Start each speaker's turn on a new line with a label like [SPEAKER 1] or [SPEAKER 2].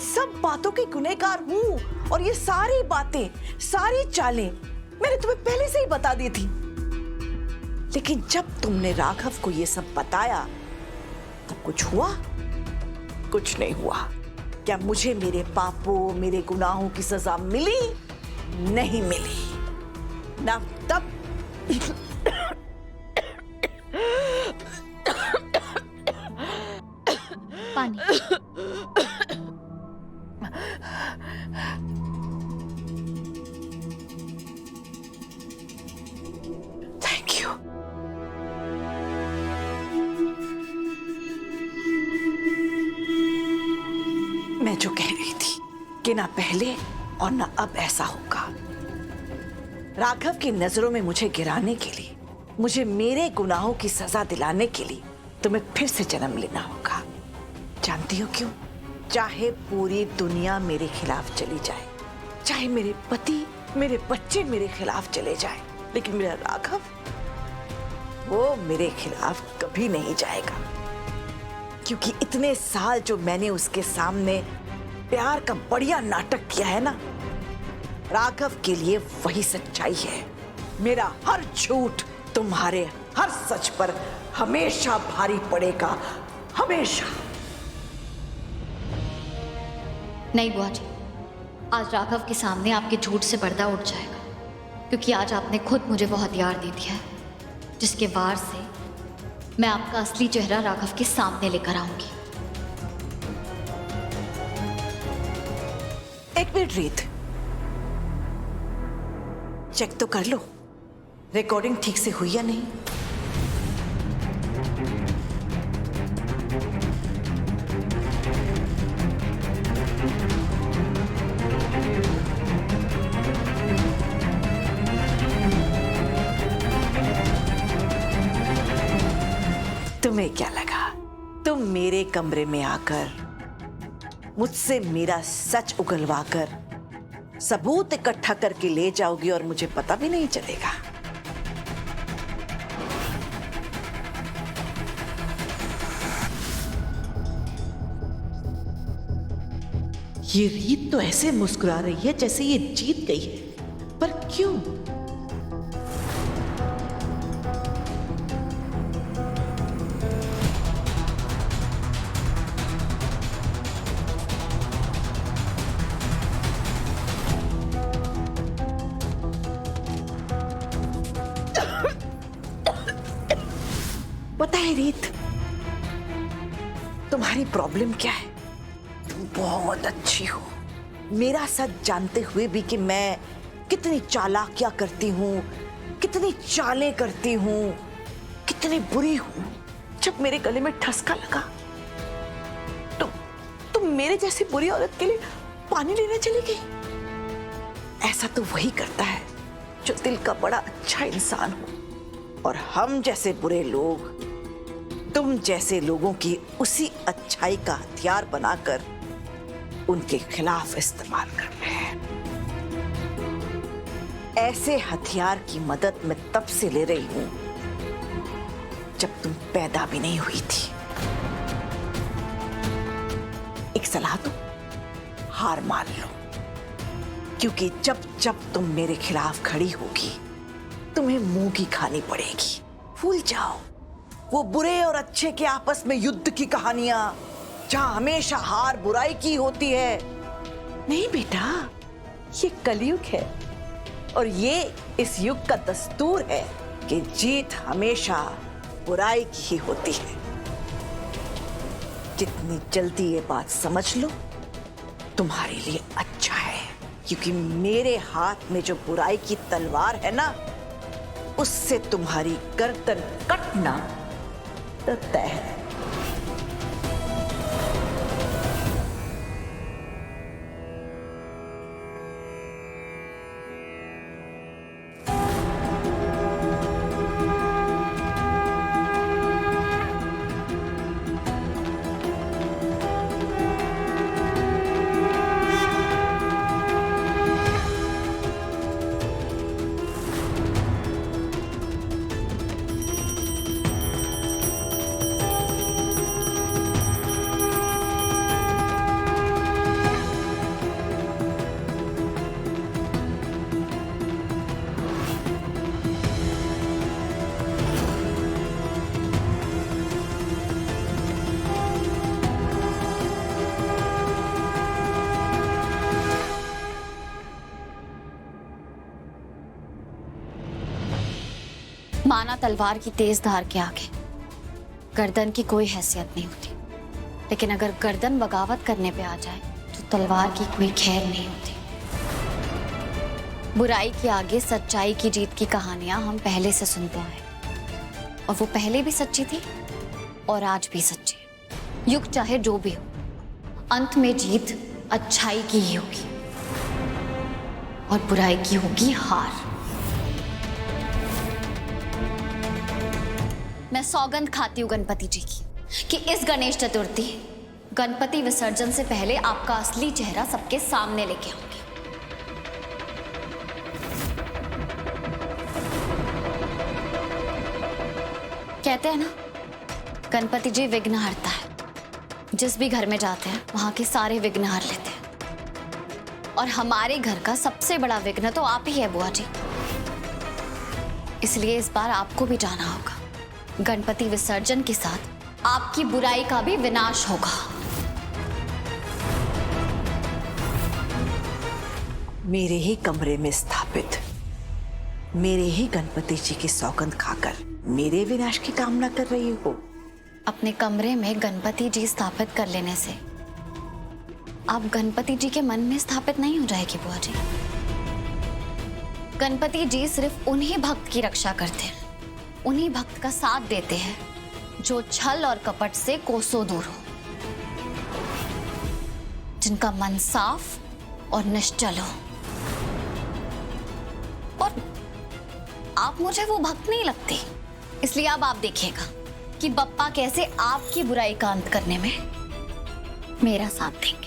[SPEAKER 1] सब बातों की गुनहगार हूँ और ये सारी बातें, सारी चालें मैंने तुम्हें पहले से ही बता दी थी। लेकिन जब तुमने राघव को ये सब बताया तब कुछ हुआ? कुछ नहीं हुआ। क्या मुझे मेरे पापों, मेरे गुनाहों की सजा मिली? नहीं मिली। ना तब
[SPEAKER 2] पानी।
[SPEAKER 1] Thank you. मैं जो कह रही थी कि ना पहले और ना अब ऐसा होगा। राघव की नजरों में मुझे गिराने के लिए, मुझे मेरे गुनाहों की सजा दिलाने के लिए तुम्हें फिर से जन्म लेना होगा। जानती हो क्यों? चाहे पूरी दुनिया मेरे खिलाफ चली जाए, चाहे मेरे पति, मेरे बच्चे मेरे खिलाफ चले जाए, लेकिन मेरा राघव, वो मेरे खिलाफ कभी नहीं जाएगा। क्योंकि इतने साल जो मैंने उसके सामने प्यार का बढ़िया नाटक किया है ना, राघव के लिए वही सच्चाई है। मेरा हर झूठ तुम्हारे हर सच पर हमेशा भारी पड़ेगा, हमेशा।
[SPEAKER 2] नहीं बुआ जी, आज राघव के सामने आपके झूठ से पर्दा उठ जाएगा, क्योंकि आज आपने खुद मुझे वो हथियार दे दिया है जिसके वार से मैं आपका असली चेहरा राघव के सामने लेकर आऊंगी।
[SPEAKER 1] एक मिनट रीत, चेक तो कर लो रिकॉर्डिंग ठीक से हुई या नहीं। तुम्हें क्या लगा तुम मेरे कमरे में आकर मुझसे मेरा सच उगलवाकर सबूत इकट्ठा करके ले जाओगी और मुझे पता भी नहीं चलेगा? ये रीत तो ऐसे मुस्कुरा रही है जैसे ये जीत गई है, पर क्यों? पता है रीत, तुम्हारी प्रॉब्लम क्या है? तुम बहुत अच्छी हो, मेरा सच जानते हुए भी कि मैं कितनी चालाकियां करती हूँ, कितनी चालें करती हूँ, कितनी बुरी हूँ। जब मेरे गले में ठसका लगा तो तुम मेरे जैसी बुरी औरत के लिए पानी लेने चली गई। ऐसा तो वही करता है जो दिल का बड़ा अच्छा इंसान हो, और हम जैसे बुरे लोग तुम जैसे लोगों की उसी अच्छाई का हथियार बनाकर उनके खिलाफ इस्तेमाल कर रहे हैं। ऐसे हथियार की मदद मैं तब से ले रही हूं जब तुम पैदा भी नहीं हुई थी। एक सलाह दो, हार मान लो, क्योंकि जब जब तुम मेरे खिलाफ खड़ी होगी तुम्हें मुंह की खानी पड़ेगी। भूल जाओ वो बुरे और अच्छे के आपस में युद्ध की कहानियां, जहां हमेशा हार बुराई की होती है। नहीं बेटा, ये कलयुग है और ये इस युग का दस्तूर है कि जीत हमेशा बुराई की ही होती है। जितनी जल्दी ये बात समझ लो तुम्हारे लिए अच्छा है, क्योंकि मेरे हाथ में जो बुराई की तलवार है ना, उससे तुम्हारी गर्दन कटना तय है।
[SPEAKER 2] माना तलवार की तेज धार के आगे गर्दन की कोई हैसियत नहीं होती, लेकिन अगर गर्दन बगावत करने पे आ जाए तो तलवार की कोई खैर नहीं होती। बुराई के आगे सच्चाई की जीत की कहानियां हम पहले से सुनते हैं, और वो पहले भी सच्ची थी और आज भी सच्ची है। युग चाहे जो भी हो, अंत में जीत अच्छाई की ही होगी और बुराई की होगी हार। मैं सौगंध खाती हूँ गणपति जी की कि इस गणेश चतुर्थी गणपति विसर्जन से पहले आपका असली चेहरा सबके सामने लेके आऊंगी। कहते हैं ना, गणपति जी विघ्न हरता है। जिस भी घर में जाते हैं वहां के सारे विघ्न हर लेते हैं, और हमारे घर का सबसे बड़ा विघ्न तो आप ही है बुआ जी। इसलिए इस बार आपको भी जाना होगा। गणपति विसर्जन के साथ आपकी बुराई का भी विनाश होगा।
[SPEAKER 1] मेरे ही कमरे में स्थापित मेरे ही गणपति जी की सौगंध खाकर मेरे विनाश की कामना कर रही हो।
[SPEAKER 2] अपने कमरे में गणपति जी स्थापित कर लेने से आप गणपति जी के मन में स्थापित नहीं हो जाएगी बुआ जी। गणपति जी सिर्फ उन्हीं भक्त की रक्षा करते हैं, उन्हीं भक्त का साथ देते हैं जो छल और कपट से कोसों दूर हो, जिनका मन साफ और निश्चल हो। और आप मुझे वो भक्त नहीं लगती, इसलिए अब आप देखिएगा कि बप्पा कैसे आपकी बुराई का अंत करने में मेरा साथ देंगे।